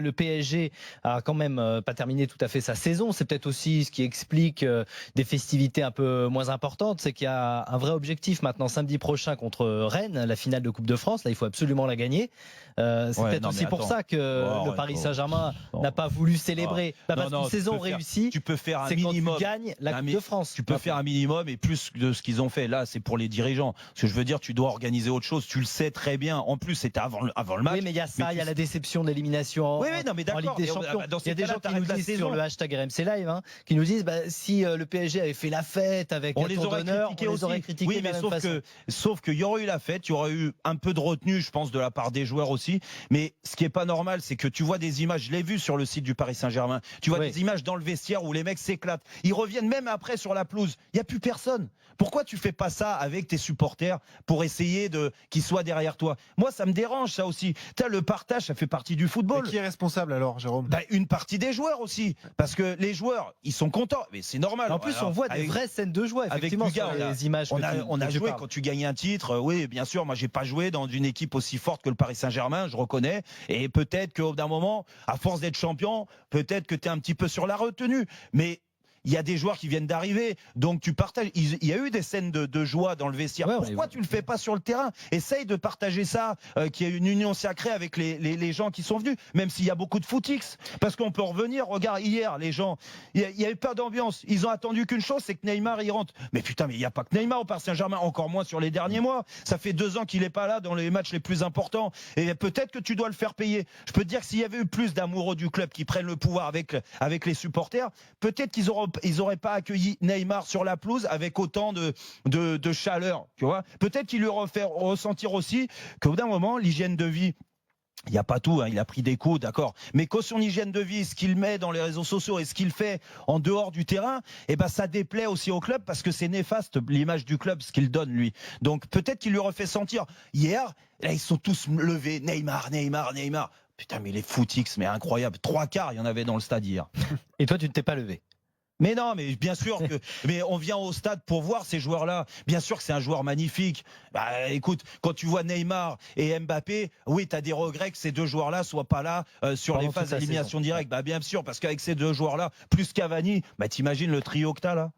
Le PSG a quand même pas terminé tout à fait sa saison. C'est peut-être aussi ce qui explique des festivités un peu moins importantes. C'est qu'il y a un vrai objectif maintenant samedi prochain contre Rennes, la finale de Coupe de France. Là, il faut absolument la gagner. C'est peut-être aussi pour ça que le Paris Saint-Germain n'a pas voulu célébrer. Parce qu'une saison réussie, tu peux faire un c'est quand minimum. tu gagnes la Coupe de France. Tu peux faire un minimum et plus de ce qu'ils ont fait. Là, c'est pour les dirigeants. Ce que je veux dire, tu dois organiser autre chose. Tu le sais très bien. En plus, c'était avant le match. Oui, mais il y a ça, il y a la déception d'élimination en Ligue des Champions. Il y a des gens qui nous disent sur le hashtag RMC Live, qui nous disent si le PSG avait fait la fête avec on les aurait critiqués. Oui, mais sauf qu'il y aurait eu la fête, il y aurait eu un peu de retenue, je pense, de la part des joueurs aussi. Mais ce qui est pas normal, c'est que tu vois des images. Je l'ai vu sur le site du Paris Saint-Germain. Tu vois des images dans le vestiaire où les mecs s'éclatent. Ils reviennent même après sur la pelouse. Il y a plus personne. Pourquoi tu fais pas ça avec tes supporters pour essayer qu'ils soient derrière toi? Moi, ça me dérange ça aussi. Le partage, ça fait partie du football. Mais qui est responsable alors, Jérôme? Une partie des joueurs aussi, parce que les joueurs, ils sont contents, mais c'est normal. En plus, on voit des vraies scènes de joie, effectivement, avec Lucas, sur les images. On a joué quand tu gagnes un titre. Oui, bien sûr. Moi, j'ai pas joué dans une équipe aussi forte que le Paris Saint-Germain, je reconnais. Et peut-être qu'au bout d'un moment, à force d'être champion, peut-être que tu es un petit peu sur la retenue. Mais il y a des joueurs qui viennent d'arriver, donc tu partages. Il y a eu des scènes de joie dans le vestiaire. Pourquoi tu le fais pas sur le terrain? Essaye de partager ça, qu'il y ait une union sacrée avec les gens qui sont venus, même s'il y a beaucoup de footix. Parce qu'on peut revenir. Regarde, hier, les gens, il y avait pas d'ambiance. Ils ont attendu qu'une chose, c'est que Neymar il rentre. Mais putain, mais il n'y a pas que Neymar au Paris Saint-Germain, encore moins sur les derniers mois. Ça fait 2 ans qu'il est pas là dans les matchs les plus importants. Et peut-être que tu dois le faire payer. Je peux te dire que s'il y avait eu plus d'amoureux du club qui prennent le pouvoir avec les supporters, peut-être qu'ils n'auraient pas accueilli Neymar sur la pelouse avec autant de chaleur, tu vois. Peut-être qu'il lui aurait fait ressentir aussi qu'au bout d'un moment, l'hygiène de vie, il n'y a pas tout, il a pris des coups, d'accord. Mais que son hygiène de vie, ce qu'il met dans les réseaux sociaux et ce qu'il fait en dehors du terrain, ça déplaît aussi au club parce que c'est néfaste l'image du club, ce qu'il donne lui. Donc peut-être qu'il lui aurait fait sentir. Hier, là, ils sont tous levés. Neymar. Putain, mais les footix, mais incroyable. 3/4, il y en avait dans le stade hier. Et toi, tu ne t'es pas levé? Mais non, mais bien sûr que. Mais on vient au stade pour voir ces joueurs-là. Bien sûr que c'est un joueur magnifique. Écoute, quand tu vois Neymar et Mbappé, oui, tu as des regrets que ces 2 joueurs-là soient pas là sur les phases d'élimination directe. Bien sûr, parce qu'avec ces 2 joueurs-là, plus Cavani, t'imagines le trio que t'as là.